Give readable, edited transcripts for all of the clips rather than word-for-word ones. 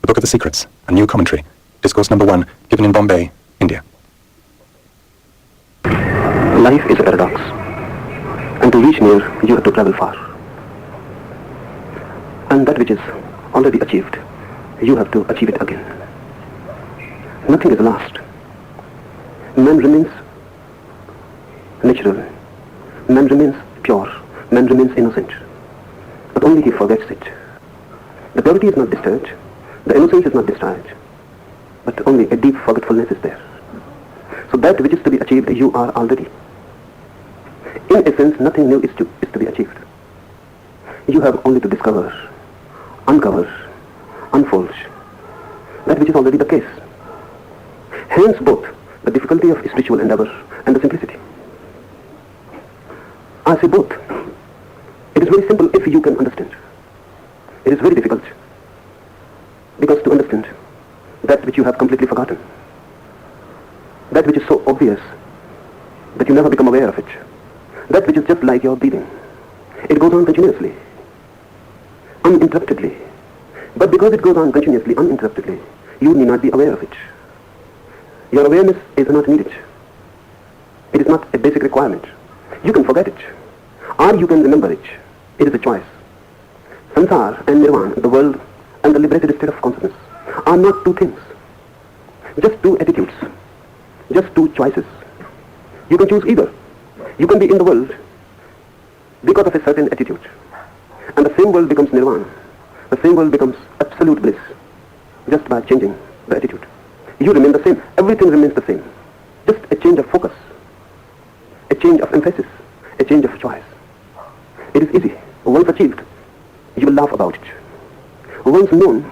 Book of the Secrets, a new commentary. Discourse number 1, given in Bombay, India. Life is a paradox, and to reach near, you have to travel far. And that which is already achieved, you have to achieve it again. Nothing is lost. Man remains natural. Man remains pure. Man remains innocent. But only he forgets it. The purity is not disturbed. The innocence is not destroyed. But only a deep forgetfulness is there. So that which is to be achieved, you are already. In essence, nothing new is to be achieved. You have only to discover, uncover, unfold that which is already the case. Hence both the difficulty of spiritual endeavor and the simplicity. I say both. It is very simple if you can understand. It is very difficult because to understand that which you have completely forgotten, that which is so obvious that you never become aware of it, that which is just like your breathing. It goes on continuously, uninterruptedly. But because it goes on continuously, uninterruptedly, you need not be aware of it. Your awareness is not needed. It is not a basic requirement. You can forget it, or you can remember it. It is a choice. Sansar and Nirvana, the world and the liberated state of consciousness, are not two things, just two attitudes, just two choices. You can choose either. You can be in the world because of a certain attitude, and the same world becomes Nirvana. The same world becomes absolute bliss just by changing the attitude. You remain the same. Everything remains the same. Just a change of focus, a change of emphasis, a change of choice. It is easy. Once achieved, you will laugh about it. Once known,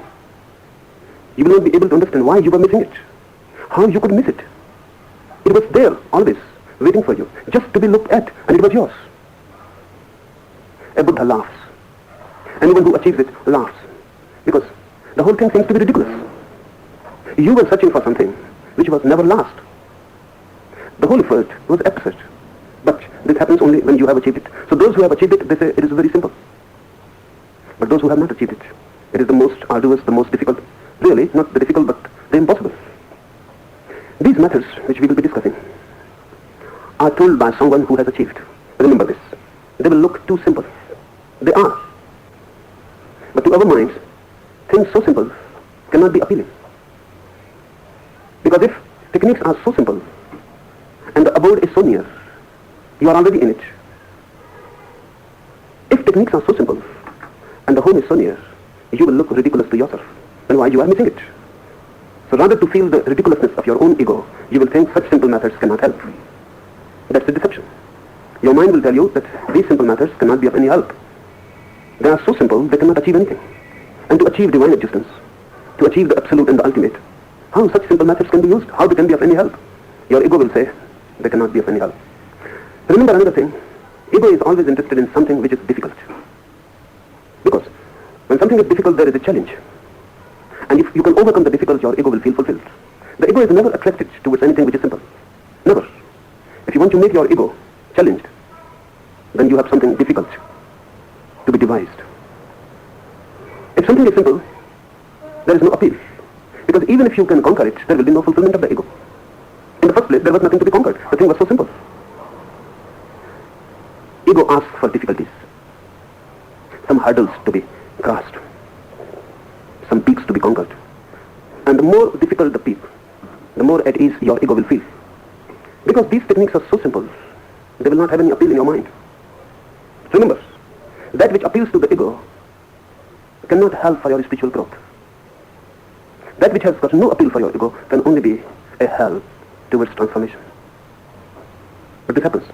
you will not be able to understand why you were missing it, how you could miss it. It was there, always, waiting for you, just to be looked at, and it was yours. A Buddha laughs. Anyone who achieves it laughs, because the whole thing seems to be ridiculous. You were searching for something which was never lost. The whole effort was absurd. But this happens only when you have achieved it. So those who have achieved it, they say it is very simple. But those who have not achieved it, it is the most arduous, the most difficult. Really, not the difficult, but the impossible. These methods, which we will be discussing, are told by someone who has achieved. Remember this. They will look too simple. They are. But to our minds, things so simple cannot be appealing. Because if techniques are so simple, and the abode is so near, you are already in it. If techniques are so simple, and the home is so near, you will look ridiculous to yourself. And why you are missing it? So rather to feel the ridiculousness of your own ego, you will think such simple methods cannot help. That's the deception. Your mind will tell you that these simple methods cannot be of any help. They are so simple, they cannot achieve anything. And to achieve divine existence, to achieve the absolute and the ultimate, how such simple methods can be used? How they can be of any help? Your ego will say, they cannot be of any help. Remember another thing, ego is always interested in something which is difficult. Because when something is difficult, there is a challenge. And if you can overcome the difficult, your ego will feel fulfilled. The ego is never attracted towards anything which is simple. Never. If you want to make your ego challenged, then you have something difficult to be devised. If something is simple, there is no appeal. Because even if you can conquer it, there will be no fulfillment of the ego. In the first place, there was nothing to be conquered. The thing was so simple. Ego asks for difficulties, some hurdles to be crossed, some peaks to be conquered. And the more difficult the peak, the more at ease your ego will feel. Because these techniques are so simple, they will not have any appeal in your mind. Remember, that which appeals to the ego cannot help for your spiritual growth. That which has got no appeal for your ego can only be a help towards transformation. But this happens.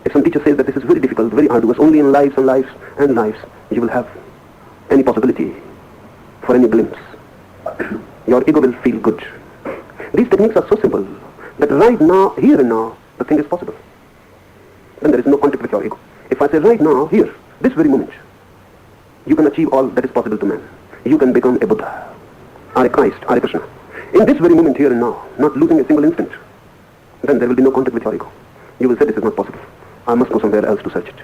If some teacher says that this is very difficult, very arduous, only in lives and lives and lives, you will have any possibility for any glimpse. Your ego will feel good. These techniques are so simple that right now, here and now, the thing is possible. Then there is no contact with your ego. If I say right now, here, this very moment, you can achieve all that is possible to man. You can become a Buddha, or a Christ, or a Krishna. In this very moment, here and now, not losing a single instant, then there will be no contact with your ego. You will say this is not possible. I must go somewhere else to search it.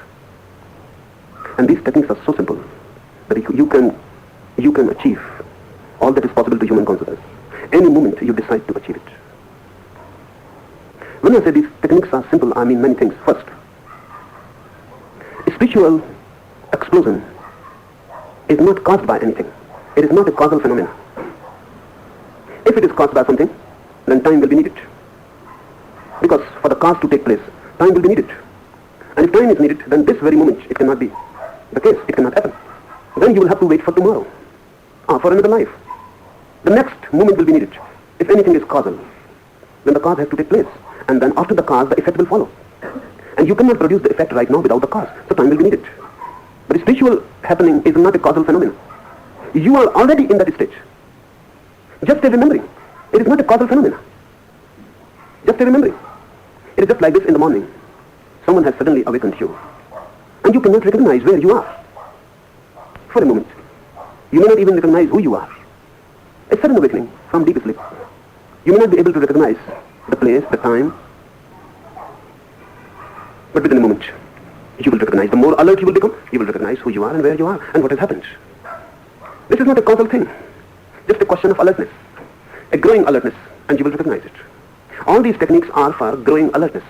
And these techniques are so simple that you can achieve all that is possible to human consciousness, any moment you decide to achieve it. When I say these techniques are simple, I mean many things. First, spiritual explosion is not caused by anything. It is not a causal phenomenon. If it is caused by something, then time will be needed. Because for the cause to take place, time will be needed. And if time is needed, then this very moment it cannot be the case. It cannot happen. Then you will have to wait for tomorrow, or for another life. The next moment will be needed. If anything is causal, then the cause has to take place. And then after the cause, the effect will follow. And you cannot produce the effect right now without the cause. So time will be needed. But spiritual happening is not a causal phenomenon. You are already in that stage. Just a remembering. It is not a causal phenomenon. Just a remembering. It is just like this in the morning. Someone has suddenly awakened you. And you cannot recognize where you are. For a moment. You may not even recognize who you are. A sudden awakening from deep sleep. You may not be able to recognize the place, the time. But within a moment, you will recognize. The more alert you will become, you will recognize who you are and where you are and what has happened. This is not a causal thing. Just a question of alertness. A growing alertness, and you will recognize it. All these techniques are for growing alertness.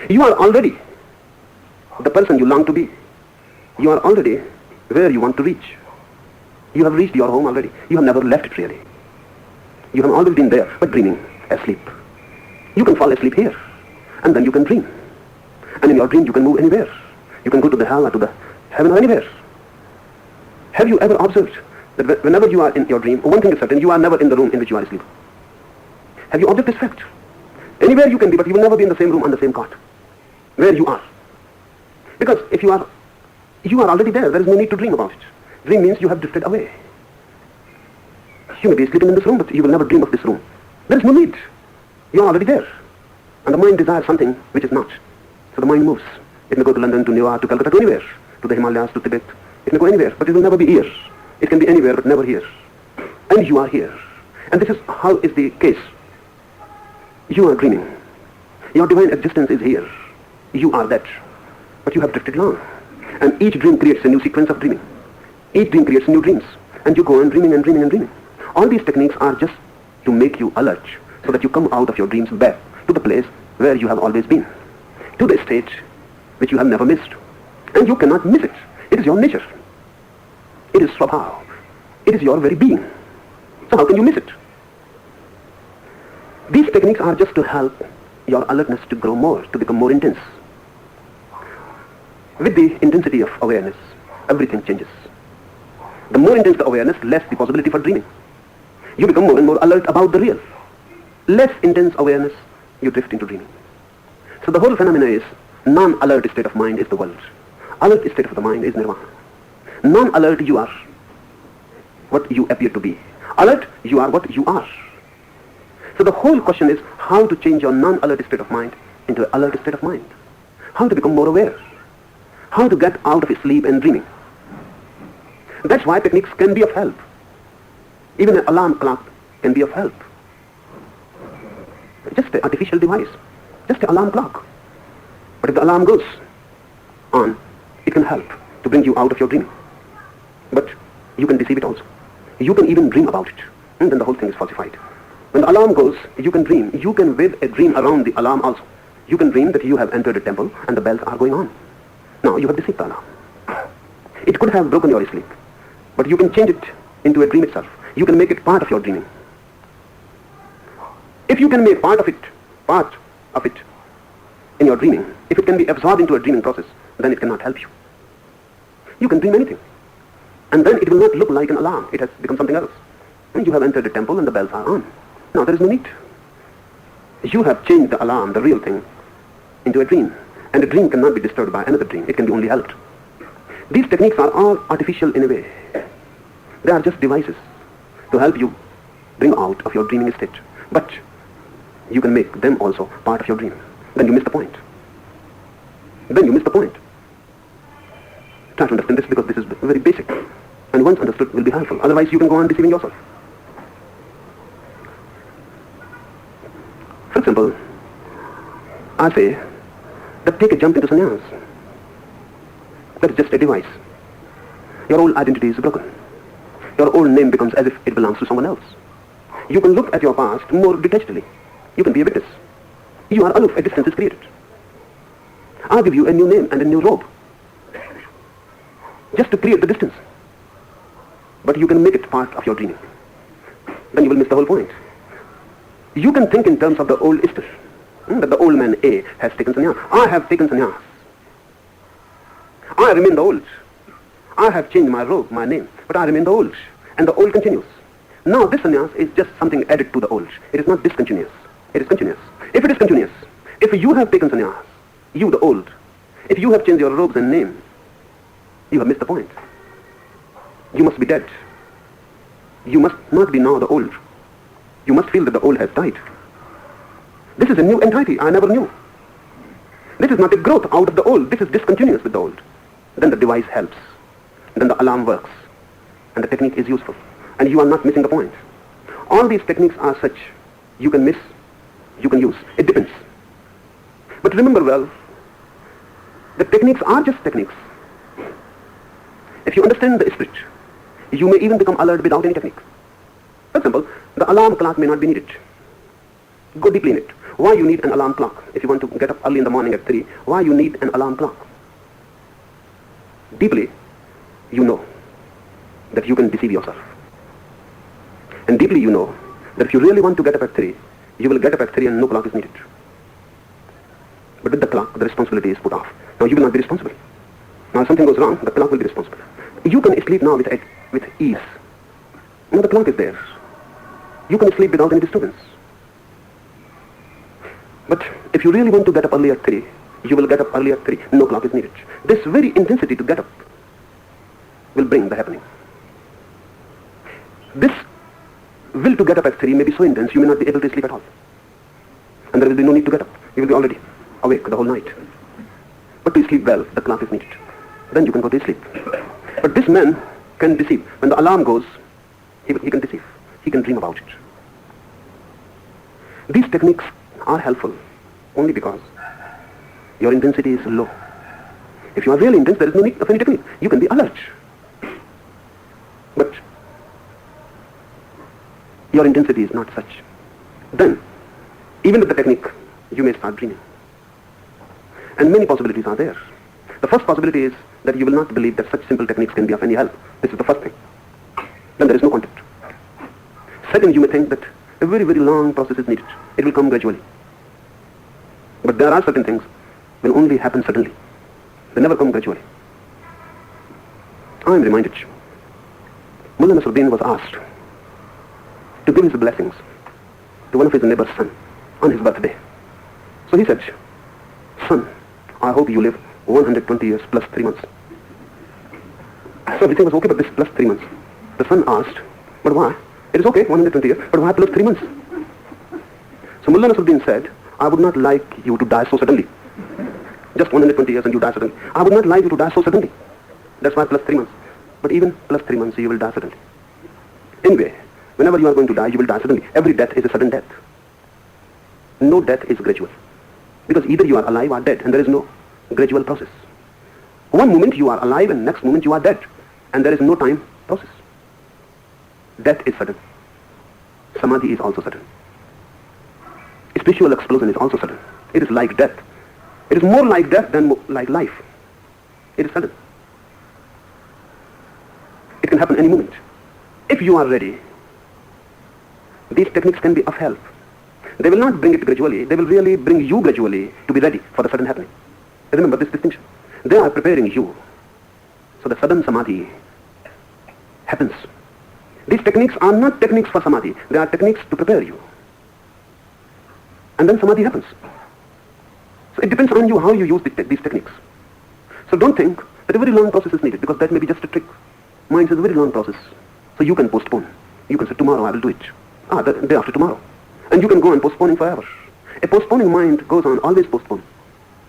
You are already the person you long to be. You are already where you want to reach. You have reached your home already. You have never left it really. You have always been there, but dreaming, asleep. You can fall asleep here, and then you can dream. And in your dream you can move anywhere. You can go to the hell or to the heaven or anywhere. Have you ever observed that whenever you are in your dream, one thing is certain, you are never in the room in which you are asleep. Have you observed this fact? Anywhere you can be, but you will never be in the same room on the same cot where you are. Because if you are already there. There is no need to dream about it. Dream means you have drifted away. You may be sleeping in this room, but you will never dream of this room. There is no need. You are already there. And the mind desires something which is not. So the mind moves. It may go to London, to New York, to Calcutta, to anywhere. To the Himalayas, to Tibet. It may go anywhere, but it will never be here. It can be anywhere, but never here. And you are here. And this is how is the case. You are dreaming. Your divine existence is here. You are that. But you have drifted long. And each dream creates a new sequence of dreaming. Each dream creates new dreams. And you go on dreaming and dreaming and dreaming. All these techniques are just to make you alert, so that you come out of your dreams back to the place where you have always been. To the state which you have never missed. And you cannot miss it. It is your nature. It is Swabhav. It is your very being. So how can you miss it? These techniques are just to help your alertness to grow more, to become more intense. With the intensity of awareness, everything changes. The more intense the awareness, less the possibility for dreaming. You become more and more alert about the real. Less intense awareness, you drift into dreaming. So the whole phenomena is, non-alert state of mind is the world. Alert state of the mind is nirvana. Non-alert, you are what you appear to be. Alert, you are what you are. So the whole question is how to change your non-alert state of mind into an alert state of mind. How to become more aware. How to get out of sleep and dreaming. That's why techniques can be of help. Even an alarm clock can be of help. Just an artificial device. Just an alarm clock. But if the alarm goes on, it can help to bring you out of your dreaming. But you can deceive it also. You can even dream about it. And then the whole thing is falsified. When the alarm goes, you can dream. You can weave a dream around the alarm also. You can dream that you have entered a temple and the bells are going on. Now you have deceived the alarm. It could have broken your sleep. But you can change it into a dream itself. You can make it part of your dreaming. If you can make part of it in your dreaming, if it can be absorbed into a dreaming process, then it cannot help you. You can dream anything. And then it will not look like an alarm. It has become something else. And you have entered a temple and the bells are on. Now there is no need. You have changed the alarm, the real thing, into a dream. And a dream cannot be disturbed by another dream. It can be only helped. These techniques are all artificial in a way. They are just devices to help you bring out of your dreaming state. But you can make them also part of your dream. Then you miss the point. Then you miss the point. Try to understand this because this is very basic. And once understood will be helpful. Otherwise you can go on deceiving yourself. For example, I say that take a jump into sannyas. That is just a device. Your old identity is broken. Your old name becomes as if it belongs to someone else. You can look at your past more detachedly. You can be a witness. You are aloof, a distance is created. I'll give you a new name and a new robe, just to create the distance. But you can make it part of your dreaming. Then you will miss the whole point. You can think in terms of the old Esther, that the old man A has taken sannyas. I have taken sannyas. I remain the old. I have changed my robe, my name, but I remain the old. And the old continues. Now this sannyas is just something added to the old. It is not discontinuous. It is continuous. If it is continuous, if you have taken sannyas, you the old, if you have changed your robes and name, you have missed the point. You must be dead. You must not be now the old. You must feel that the old has died. This is a new entity I never knew. This is not a growth out of the old. This is discontinuous with the old. Then the device helps. Then the alarm works. And the technique is useful. And you are not missing the point. All these techniques are such. You can miss, you can use. It depends. But remember well, the techniques are just techniques. If you understand the spirit, you may even become alert without any technique. For example, the alarm clock may not be needed. Go deeply in it. Why you need an alarm clock? If you want to get up early in the morning at 3, why you need an alarm clock? Deeply, you know that you can deceive yourself. And deeply you know that if you really want to get up at 3, you will get up at 3 and no clock is needed. But with the clock, the responsibility is put off. Now you will not be responsible. Now if something goes wrong, the clock will be responsible. You can sleep now with ease. Now the clock is there. You can sleep without any disturbance. But if you really want to get up early at 3, you will get up early at 3. No clock is needed. This very intensity to get up will bring the happening. This will to get up at 3 may be so intense, you may not be able to sleep at all. And there will be no need to get up. You will be already awake the whole night. But to sleep well, the clock is needed. Then you can go to sleep. But this man can deceive. When the alarm goes, he can deceive. He can dream about it. These techniques are helpful only because your intensity is low. If you are really intense, there is no need of any technique. You can be alert. But your intensity is not such. Then, even with the technique, you may start dreaming. And many possibilities are there. The first possibility is that you will not believe that such simple techniques can be of any help. This is the first thing. Then there is no contact. Second, you may think that a very, very long process is needed. It will come gradually. But there are certain things will only happen suddenly. They never come gradually. I am reminded, Mullah Nasruddin was asked to give his blessings to one of his neighbor's son on his birthday. So he said, "Son, I hope you live 120 years plus 3 months." So everything was okay, but this plus 3 months. The son asked, "But why? It is okay, 120 years, but why plus 3 months?" So Mullah Nasruddin said, "I would not like you to die so suddenly. Just 120 years and you die suddenly. I would not like you to die so suddenly. That's why plus 3 months. But even plus 3 months, you will die suddenly. Anyway, whenever you are going to die, you will die suddenly. Every death is a sudden death. No death is gradual. Because either you are alive or dead, and there is no gradual process. One moment you are alive and next moment you are dead. And there is no time process. Death is sudden. Samadhi is also sudden. Spiritual explosion is also sudden. It is like death. It is more like death than like life. It is sudden. It can happen any moment. If you are ready, these techniques can be of help. They will not bring it gradually. They will really bring you gradually to be ready for the sudden happening. Remember this distinction. They are preparing you. So the sudden samadhi happens. These techniques are not techniques for samadhi. They are techniques to prepare you. And then samadhi happens. So it depends on you how you use these techniques. So don't think that a very long process is needed, because that may be just a trick. Mind is a very long process. So you can postpone. You can say, tomorrow I will do it. The day after tomorrow. And you can go on postponing forever. A postponing mind goes on, always postpone.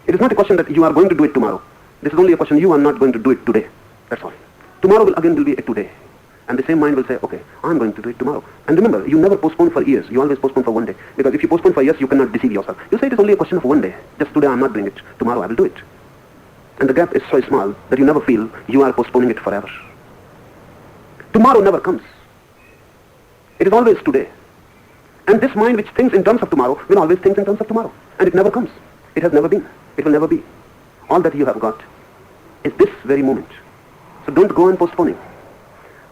It is not a question that you are going to do it tomorrow. This is only a question you are not going to do it today. That's all. Tomorrow will be a today. And the same mind will say, okay, I'm going to do it tomorrow. And remember, you never postpone for years. You always postpone for one day. Because if you postpone for years, you cannot deceive yourself. You say it is only a question of one day. Just today I'm not doing it. Tomorrow I will do it. And the gap is so small that you never feel you are postponing it forever. Tomorrow never comes. It is always today. And this mind which thinks in terms of tomorrow will always think in terms of tomorrow. And it never comes. It has never been. It will never be. All that you have got is this very moment. So don't go on postponing.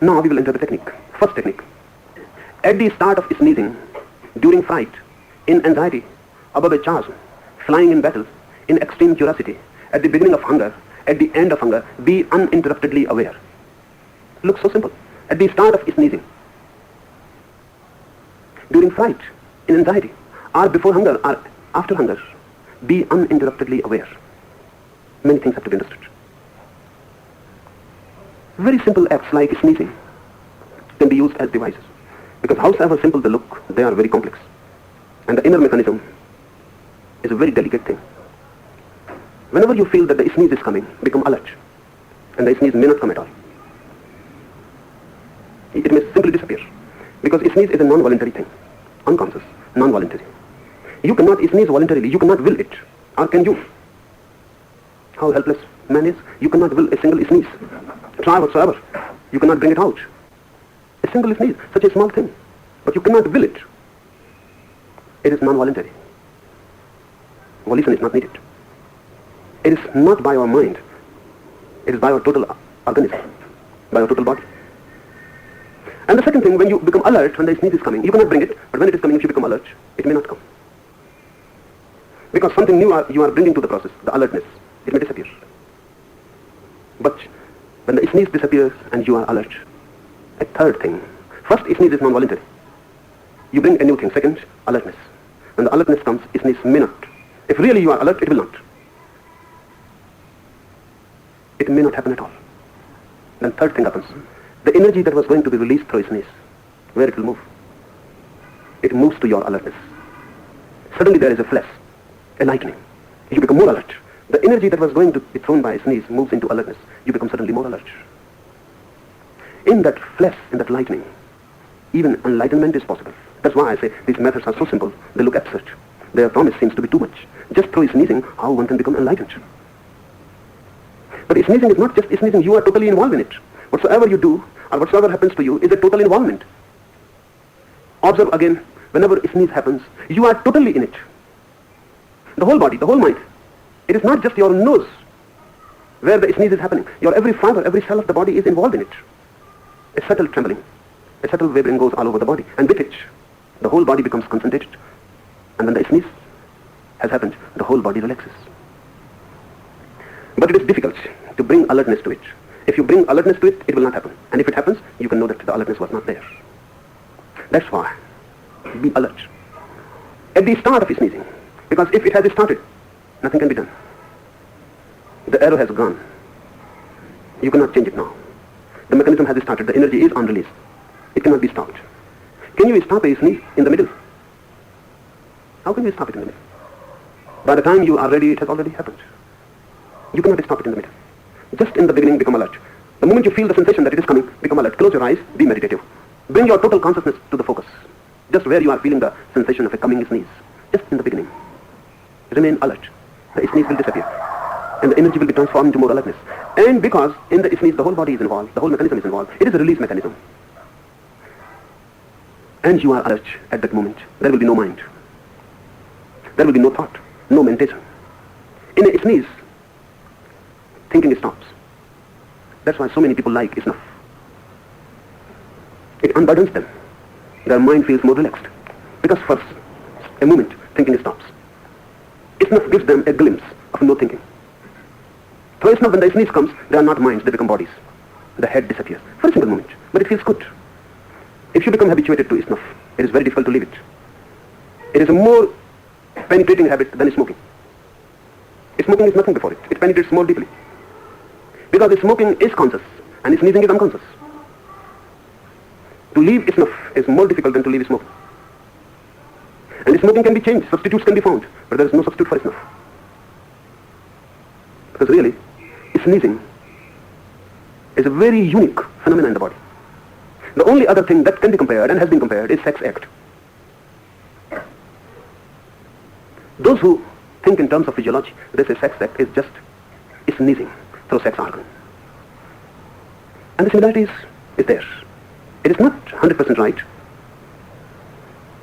Now we will enter the technique. First technique. At the start of sneezing, during fright, in anxiety, above a charge, flying in battle, in extreme curiosity, at the beginning of hunger, at the end of hunger, be uninterruptedly aware. Looks so simple. At the start of sneezing, during fright, in anxiety, or before hunger, or after hunger, be uninterruptedly aware. Many things have to be understood. Very simple acts like sneezing can be used as devices. Because however simple they look, they are very complex. And the inner mechanism is a very delicate thing. Whenever you feel that the sneeze is coming, become alert. And the sneeze may not come at all. It may simply disappear. Because sneeze is a non-voluntary thing. Unconscious, non-voluntary. You cannot sneeze voluntarily. You cannot will it. Or can you? How helpless man is. You cannot will a single sneeze. Try whatsoever. You cannot bring it out. A single sneeze, such a small thing. But you cannot will it. It is non-voluntary. Volition is not needed. It is not by our mind. It is by our total organism, by our total body. And the second thing, when you become alert when the sneeze is coming, you cannot bring it, but when it is coming, if you become alert, it may not come. Because something new you are bringing to the process, the alertness, it may disappear. But when the sneeze disappears and you are alert, a third thing, first sneeze is non-voluntary. You bring a new thing. Second, alertness. When the alertness comes, sneeze may not. If really you are alert, it will not. It may not happen at all. Then third thing happens. The energy that was going to be released through a sneeze, where it will move? It moves to your alertness. Suddenly there is a flash, a lightning. You become more alert. The energy that was going to be thrown by a sneeze moves into alertness. You become suddenly more alert. In that flash, in that lightning, even enlightenment is possible. That's why I say these methods are so simple, they look absurd. Their promise seems to be too much. Just through sneezing, how one can become enlightened. But sneezing is not just sneezing, you are totally involved in it. Whatsoever you do, or whatsoever happens to you, is a total involvement. Observe again, whenever a sneeze happens, you are totally in it. The whole body, the whole mind. It is not just your nose where the sneeze is happening. Your every fiber, every cell of the body is involved in it. A subtle trembling, a subtle wavering goes all over the body, and with it, the whole body becomes concentrated. And when the sneeze has happened, the whole body relaxes. But it is difficult to bring alertness to it. If you bring alertness to it, it will not happen. And if it happens, you can know that the alertness was not there. That's why, be alert. At the start of sneezing, because if it has started, nothing can be done. The arrow has gone. You cannot change it now. The mechanism has started, the energy is on release. It cannot be stopped. Can you stop a sneeze in the middle? How can you stop it in the middle? By the time you are ready, it has already happened. You cannot stop it in the middle. Just in the beginning, become alert. The moment you feel the sensation that it is coming, become alert. Close your eyes, be meditative. Bring your total consciousness to the focus. Just where you are feeling the sensation of a coming sneeze. Just in the beginning. Remain alert. The sneeze will disappear. And the energy will be transformed into more alertness. And because in the sneeze, the whole body is involved, the whole mechanism is involved, it is a release mechanism. And you are alert at that moment. There will be no mind. There will be no thought, no meditation. In a sneeze, thinking stops. That's why so many people like snuff. It unburdens them. Their mind feels more relaxed. Because for a moment, thinking stops. Snuff gives them a glimpse of no thinking. Through snuff, when the sneeze comes, they are not minds, they become bodies. The head disappears for a single moment, but it feels good. If you become habituated to snuff, it is very difficult to leave it. It is a more penetrating habit than smoking. Smoking is nothing before it. It penetrates more deeply. Because smoking is conscious and sneezing is unconscious. To leave snuff is more difficult than to leave smoking. And smoking can be changed, substitutes can be found, but there is no substitute for snuff. Because really, sneezing is a very unique phenomenon in the body. The only other thing that can be compared and has been compared is sex act. Those who think in terms of physiology, they say sex act is just sneezing through sex organ. And the similarity is there. It is not 100% right,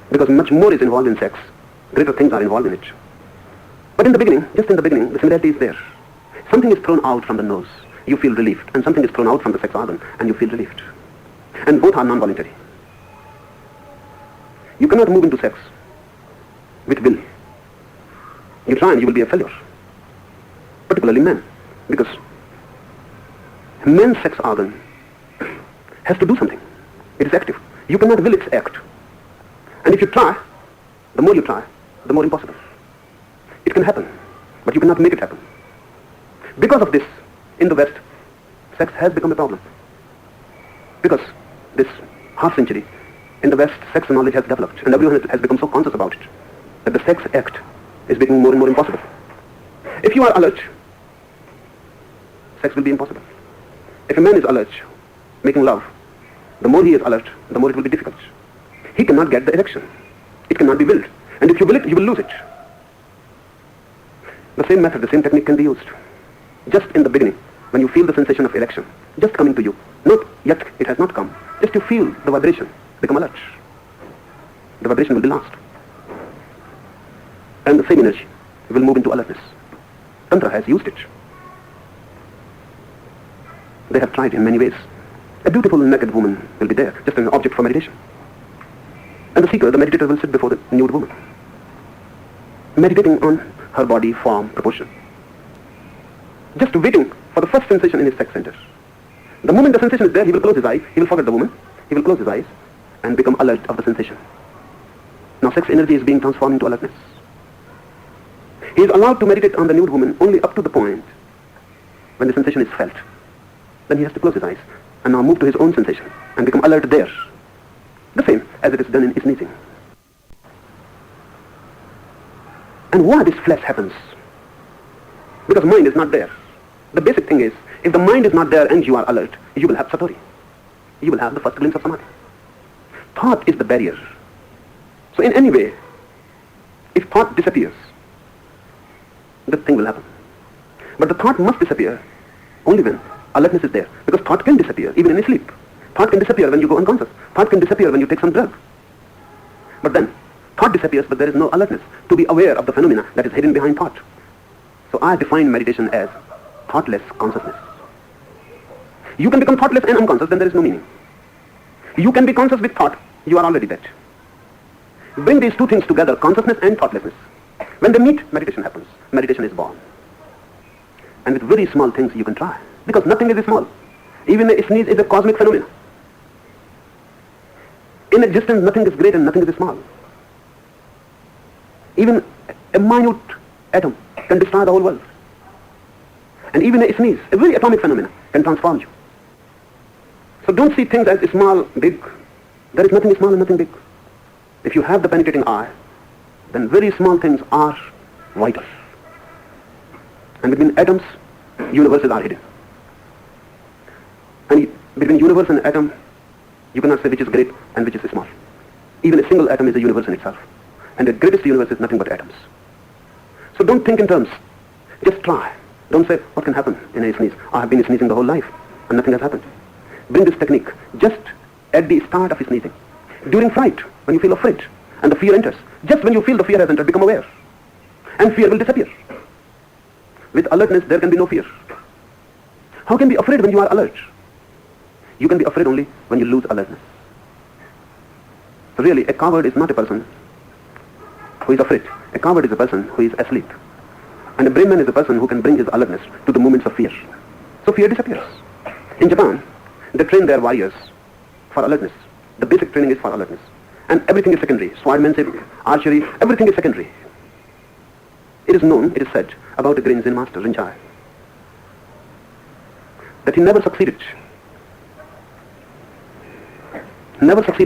because much more is involved in sex. Greater things are involved in it. But in the beginning, just in the beginning, the similarity is there. Something is thrown out from the nose, you feel relieved, and something is thrown out from the sex organ, and you feel relieved. And both are non-voluntary. You cannot move into sex with will. You try and you will be a failure. Particularly men, because men's sex organ has to do something. It is active. You cannot will its act. And if you try, the more you try, the more impossible. It can happen, but you cannot make it happen. Because of this, in the West, sex has become a problem. Because this half century, in the West, sex knowledge has developed, and everyone has become so conscious about it, that the sex act is becoming more and more impossible. If you are alert, sex will be impossible. If a man is alert, making love, the more he is alert, the more it will be difficult. He cannot get the erection. It cannot be willed. And if you will it, you will lose it. The same method, the same technique can be used. Just in the beginning, when you feel the sensation of erection, just coming to you, not yet, it has not come, just you feel the vibration, become alert. The vibration will be lost. And the same energy will move into alertness. Tantra has used it. They have tried in many ways. A beautiful naked woman will be there, just an object for meditation. And the seeker, the meditator, will sit before the nude woman, meditating on her body, form, proportion, just waiting for the first sensation in his sex center. The moment the sensation is there, he will close his eyes, he will forget the woman, he will close his eyes and become alert of the sensation. Now sex energy is being transformed into alertness. He is allowed to meditate on the nude woman only up to the point when the sensation is felt. Then he has to close his eyes and now move to his own sensation and become alert there. The same as it is done in sneezing. And why this flash happens? Because mind is not there. The basic thing is, if the mind is not there and you are alert, you will have satori. You will have the first glimpse of samadhi. Thought is the barrier. So in any way, if thought disappears, the thing will happen. But the thought must disappear only when alertness is there. Because thought can disappear even in sleep. Thought can disappear when you go unconscious. Thought can disappear when you take some drug. But then, thought disappears, but there is no alertness to be aware of the phenomena that is hidden behind thought. So I define meditation as thoughtless consciousness. You can become thoughtless and unconscious, then there is no meaning. You can be conscious with thought, you are already dead. Bring these two things together, consciousness and thoughtlessness. When they meet, meditation happens. Meditation is born. And with very small things you can try. Because nothing is small. Even a sneeze is a cosmic phenomenon. In existence, nothing is great and nothing is small. Even a minute atom can destroy the whole world. And even a sneeze, a very atomic phenomenon, can transform you. So don't see things as small, big. There is nothing small and nothing big. If you have the penetrating eye, then very small things are vital. And between atoms, universes are hidden. And between universe and atom, you cannot say which is great and which is small. Even a single atom is a universe in itself. And the greatest universe is nothing but atoms. So don't think in terms. Just try. Don't say, what can happen in a sneeze? I have been sneezing the whole life and nothing has happened. Bring this technique just at the start of sneezing. During fright, when you feel afraid and the fear enters. Just when you feel the fear has entered, become aware. And fear will disappear. With alertness, there can be no fear. How can you be afraid when you are alert? You can be afraid only when you lose alertness. So really, a coward is not a person who is afraid. A coward is a person who is asleep. And a brave man is a person who can bring his alertness to the moments of fear. So fear disappears. In Japan, they train their warriors for alertness. The basic training is for alertness. And everything is secondary. Swordsmanship, archery, everything is secondary. It is known, it is said, about a great Zen master, Rinzai, that he never succeeded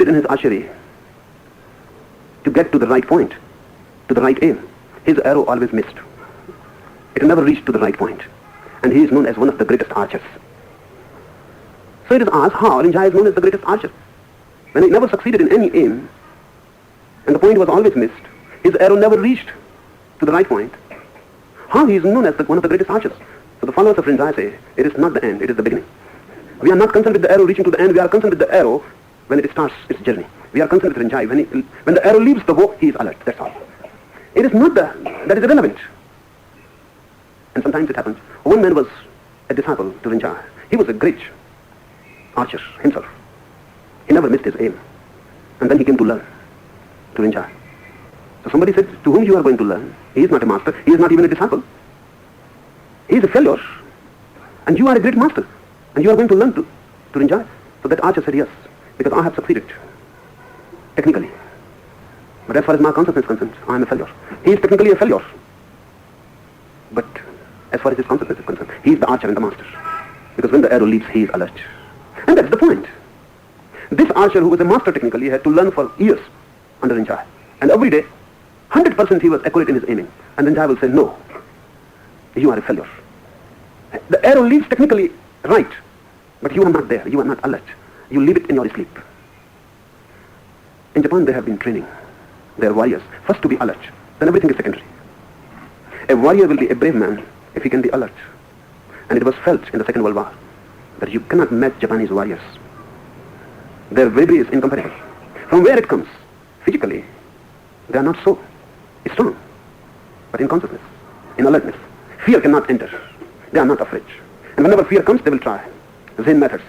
in his archery to get to the right point, to the right aim. His arrow always missed. It never reached to the right point. And he is known as one of the greatest archers. So it is asked how Rinzai is known as the greatest archer. When he never succeeded in any aim, and the point was always missed, his arrow never reached to the right point, how he is known as one of the greatest archers? So the followers of Rinzai say, it is not the end, it is the beginning. We are not concerned with the arrow reaching to the end, we are concerned with the arrow when it starts its journey. We are concerned with Rinjai. When the arrow leaves the bow, he is alert. That's all. It is not that is irrelevant. And sometimes it happens. One man was a disciple to Rinjai. He was a great archer himself. He never missed his aim. And then he came to learn to Rinjai. So somebody said, to whom you are going to learn? He is not a master. He is not even a disciple. He is a failure. And you are a great master. And you are going to learn to Rinjai. So that archer said, yes, because I have succeeded technically. But as far as my consciousness is concerned, I am a failure. He is technically a failure. But as far as his consciousness is concerned, he is the archer and the master. Because when the arrow leaves, he is alert. And that's the point. This archer, who was a master technically, had to learn for years under Rinjai. And every day, 100% he was accurate in his aiming. And Rinjai will say, no, you are a failure. The arrow leaves technically right, but you are not there. You are not alert. You leave it in your sleep. In Japan, they have been training their warriors first to be alert, then everything is secondary. A warrior will be a brave man if he can be alert. And it was felt in the Second World War that you cannot match Japanese warriors. Their bravery is incomparable. From where it comes? Physically, they are not so strong, but in consciousness, in alertness. Fear cannot enter. They are not afraid. And whenever fear comes, they will try Zen methods.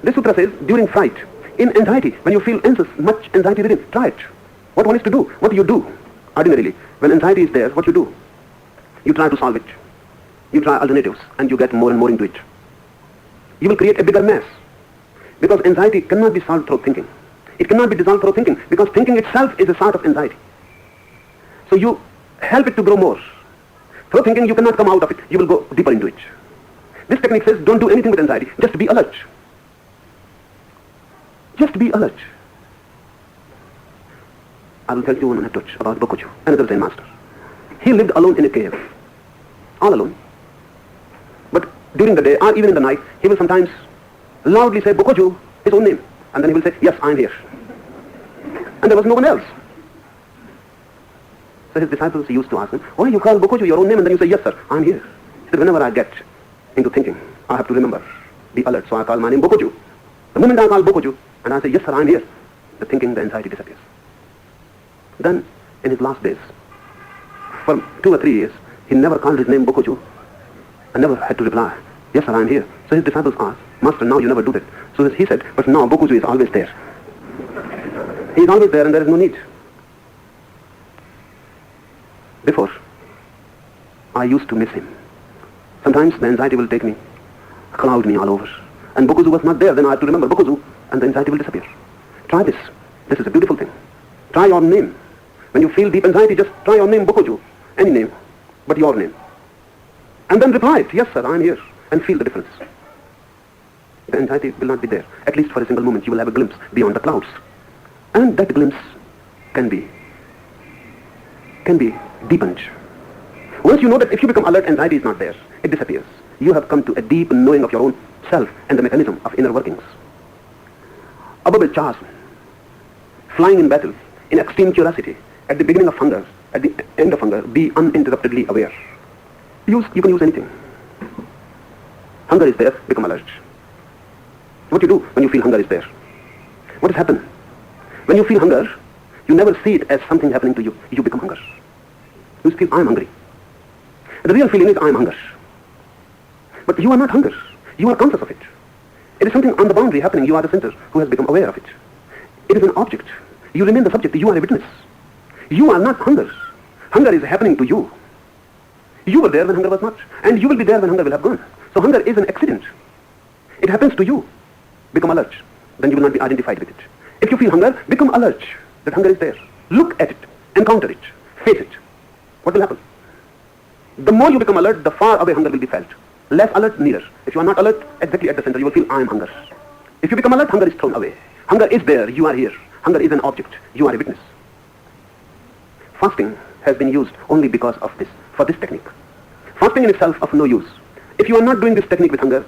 This sutra says, during fright, in anxiety, when you feel anxious, much anxiety ridden, try it. What one is to do? What do you do? Ordinarily, when anxiety is there, what you do? You try to solve it. You try alternatives, and you get more and more into it. You will create a bigger mess. Because anxiety cannot be solved through thinking. It cannot be dissolved through thinking, because thinking itself is a sort of anxiety. So you help it to grow more. Through thinking, you cannot come out of it. You will go deeper into it. This technique says, don't do anything with anxiety. Just be alert. Just be alert. I will tell you one anecdote about Bokoju, another Zen master. He lived alone in a cave. All alone. But during the day, or even in the night, he will sometimes loudly say Bokoju, his own name. And then he will say, yes, I am here. And there was no one else. So his disciples used to ask him, why you call Bokoju your own name? And then you say, yes, sir, I am here. He said, whenever I get into thinking, I have to remember, be alert. So I call my name Bokoju. The moment I call Bokoju, and I say, yes, sir, I am here, the thinking, the anxiety disappears. Then, in his last days, for 2 or 3 years, he never called his name Bokoju, and never had to reply, yes, sir, I am here. So his disciples asked, Master, now you never do that. So he said, but now Bokoju is always there. He is always there and there is no need. Before, I used to miss him. Sometimes the anxiety will take me, cloud me all over. And Bokoju was not there, then I have to remember Bokoju, and the anxiety will disappear. Try this. This is a beautiful thing. Try your name. When you feel deep anxiety, just try your name, Bokoju. Any name, but your name. And then reply it, yes, sir, I am here, and feel the difference. The anxiety will not be there. At least for a single moment, you will have a glimpse beyond the clouds. And that glimpse can be deepened. Once you know that if you become alert, anxiety is not there. It disappears. You have come to a deep knowing of your own self and the mechanism of inner workings. Above a chasm, flying in battle, in extreme curiosity, at the beginning of hunger, at the end of hunger, be uninterruptedly aware. You can use anything. Hunger is there, become alert. What you do when you feel hunger is there? What has happened? When you feel hunger, you never see it as something happening to you. You become hunger. You feel, I am hungry. The real feeling is, I am hunger. But you are not hunger. You are conscious of it. It is something on the boundary happening. You are the center who has become aware of it. It is an object. You remain the subject. You are a witness. You are not hunger. Hunger is happening to you. You were there when hunger was not. And you will be there when hunger will have gone. So hunger is an accident. It happens to you. Become alert. Then you will not be identified with it. If you feel hunger, become alert that hunger is there. Look at it. Encounter it. Face it. What will happen? The more you become alert, the far away hunger will be felt. Less alert, nearer. If you are not alert, exactly at the center, you will feel, I am hunger. If you become alert, hunger is thrown away. Hunger is there, you are here. Hunger is an object, you are a witness. Fasting has been used only because of this, for this technique. Fasting in itself of no use. If you are not doing this technique with hunger,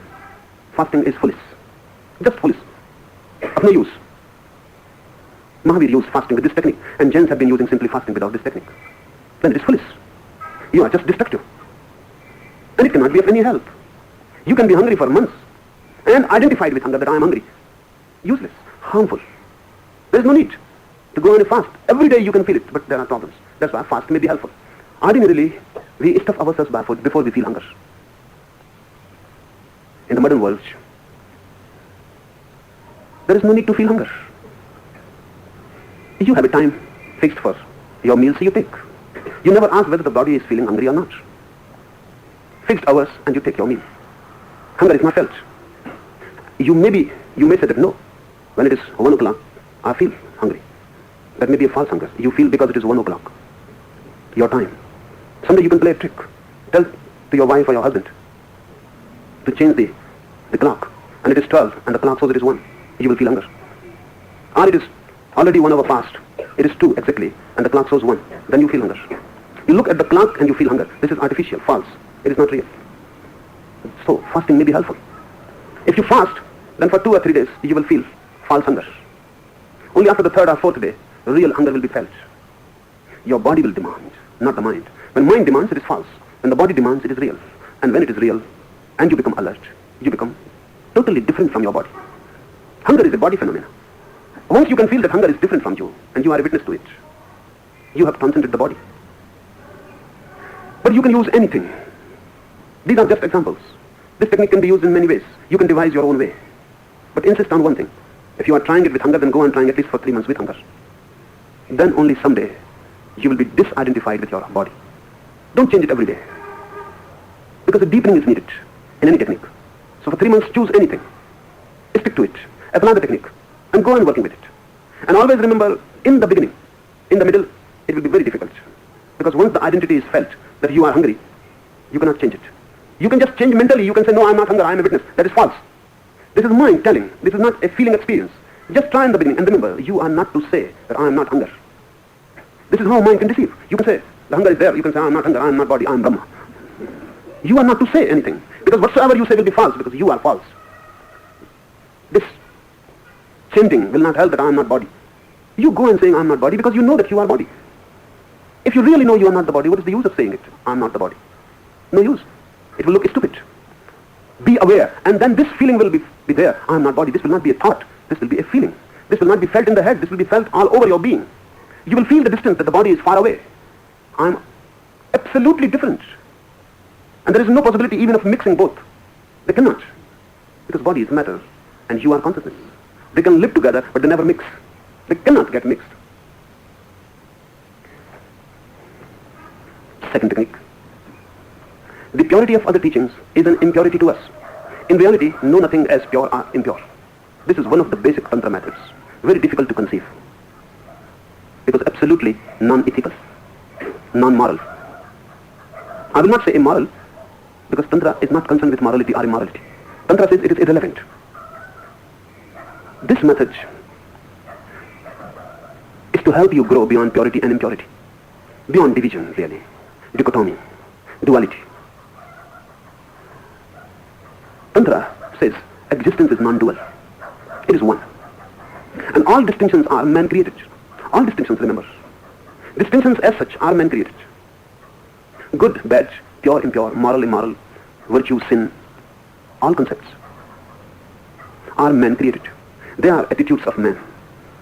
fasting is foolish. Just foolish. Of no use. Mahavir used fasting with this technique, and Jains have been using simply fasting without this technique. Then it is foolish. You are just destructive. And it cannot be of any help. You can be hungry for months and identified with hunger that I am hungry. Useless, harmful. There is no need to go on a fast. Every day you can feel it, but there are problems. That's why fast may be helpful. Ordinarily, we stuff ourselves barefoot before we feel hunger. In the modern world, there is no need to feel hunger. You have a time fixed for your meals you take. You never ask whether the body is feeling hungry or not. Fixed hours and you take your meal. Hunger is not felt. You may say that no, when it is 1 o'clock, I feel hungry. That may be a false hunger. You feel because it is 1 o'clock. Your time. Someday you can play a trick. Tell to your wife or your husband to change the clock, and it is 12 and the clock shows it is 1. You will feel hunger. Or it is already 1 hour past. It is 2 exactly and the clock shows 1. Then you feel hunger. You look at the clock and you feel hunger. This is artificial, false. It is not real. So fasting may be helpful. If you fast, then for 2 or 3 days you will feel false hunger. Only after the 3rd or 4th day, real hunger will be felt. Your body will demand, not the mind. When mind demands, it is false. When the body demands, it is real. And when it is real, and you become alert, you become totally different from your body. Hunger is a body phenomenon. Once you can feel that hunger is different from you, and you are a witness to it, you have transcended the body. But you can use anything. These are just examples. This technique can be used in many ways. You can devise your own way. But insist on one thing. If you are trying it with hunger, then go on trying at least for 3 months with hunger. Then only someday you will be disidentified with your body. Don't change it every day. Because a deepening is needed in any technique. So for 3 months, choose anything. Stick to it. Apply the technique. And go on working with it. And always remember, in the beginning, in the middle, it will be very difficult. Because once the identity is felt that you are hungry, you cannot change it. You can just change mentally. You can say, no, I am not hungry, I am a witness. That is false. This is mind telling. This is not a feeling experience. Just try in the beginning. And remember, you are not to say that I am not hunger. This is how mind can deceive. You can say, the hunger is there. You can say, I am not hunger, I am not body, I am Brahma. You are not to say anything. Because whatsoever you say will be false, because you are false. This chanting will not help that I am not body. You go and saying I am not body because you know that you are body. If you really know you are not the body, what is the use of saying it? I am not the body. No use. It will look stupid. Be aware, and then this feeling will be there. I am not body. This will not be a thought. This will be a feeling. This will not be felt in the head. This will be felt all over your being. You will feel the distance that the body is far away. I am absolutely different. And there is no possibility even of mixing both. They cannot. Because body is matter, and you are consciousness. They can live together, but they never mix. They cannot get mixed. Second technique. The purity of other teachings is an impurity to us. In reality, know nothing as pure or impure. This is one of the basic Tantra methods. Very difficult to conceive. Because absolutely non-ethical, non-moral. I will not say immoral, because Tantra is not concerned with morality or immorality. Tantra says it is irrelevant. This method is to help you grow beyond purity and impurity. Beyond division, really. Dichotomy. Duality. Tantra says existence is non-dual. It is one. And all distinctions are man-created. All distinctions, remember. Distinctions as such are man-created. Good, bad, pure, impure, moral, immoral, virtue, sin, all concepts are man-created. They are attitudes of man.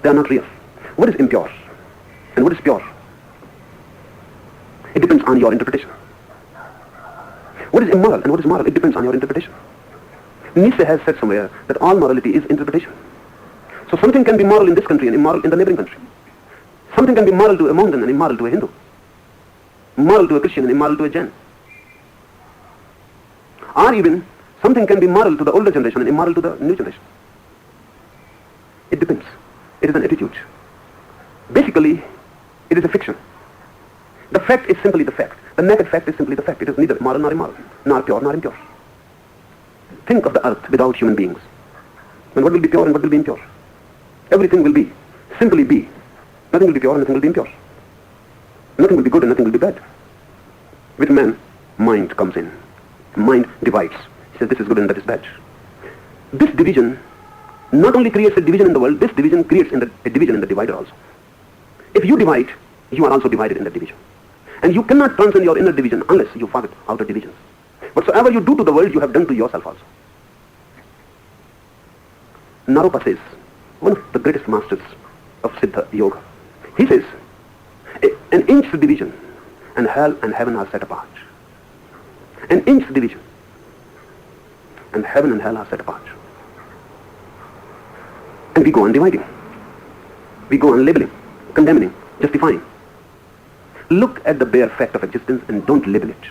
They are not real. What is impure and what is pure? It depends on your interpretation. What is immoral and what is moral? It depends on your interpretation. Nietzsche has said somewhere that all morality is interpretation. So something can be moral in this country and immoral in the neighboring country. Something can be moral to a Mohammedan and immoral to a Hindu. Moral to a Christian and immoral to a Jain. Or even something can be moral to the older generation and immoral to the new generation. It depends. It is an attitude. Basically, it is a fiction. The fact is simply the fact. The naked fact is simply the fact. It is neither moral nor immoral, nor pure nor impure. Think of the earth without human beings. And what will be pure and what will be impure? Everything will be, simply be. Nothing will be pure and nothing will be impure. Nothing will be good and nothing will be bad. With man, mind comes in. Mind divides. He says this is good and that is bad. This division not only creates a division in the world, this division creates a division in the divider also. If you divide, you are also divided in the division. And you cannot transcend your inner division unless you forget outer divisions. Whatsoever you do to the world, you have done to yourself also. Naropa says, one of the greatest masters of Siddha Yoga. He says, an inch division and hell and heaven are set apart. An inch division and heaven and hell are set apart. And we go on dividing. We go on labeling, condemning, justifying. Look at the bare fact of existence and don't label it.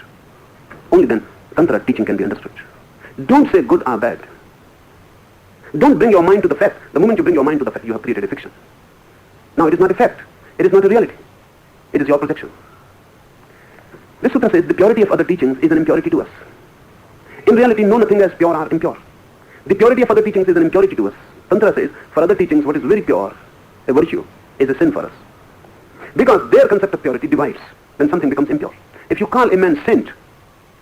Only then Tantra teaching can be understood. Don't say good or bad. Don't bring your mind to the fact. The moment you bring your mind to the fact, you have created a fiction. Now it is not a fact. It is not a reality. It is your projection. This sutra says the purity of other teachings is an impurity to us. In reality, no nothing as pure or impure. The purity of other teachings is an impurity to us. Tantra says, for other teachings, what is very pure, a virtue, is a sin for us. Because their concept of purity divides when something becomes impure. If you call a man saint,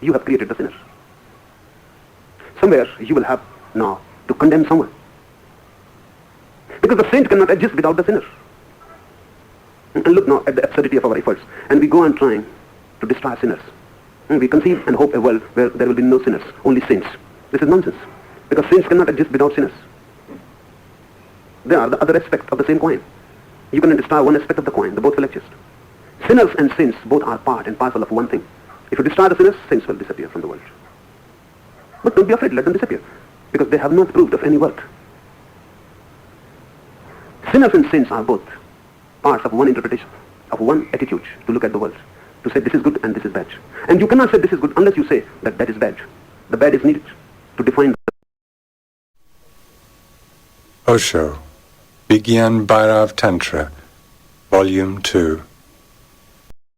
you have created the sinner. Somewhere you will have now to condemn someone. Because the saint cannot exist without the sinner. And look now at the absurdity of our efforts. And we go on trying to destroy sinners. And we conceive and hope a world where there will be no sinners, only saints. This is nonsense. Because saints cannot exist without sinners. They are the other aspect of the same coin. You cannot destroy one aspect of the coin. They both will exist. Sinners and saints both are part and parcel of one thing. If you destroy the sinners, saints will disappear from the world. But don't be afraid, let them disappear. Because they have not proved of any worth. Sinners and saints are both parts of one interpretation, of one attitude to look at the world. To say this is good and this is bad. And you cannot say this is good unless you say that that is bad. The bad is needed to define Osho, Vigyan Bhairav Tantra, Volume 2.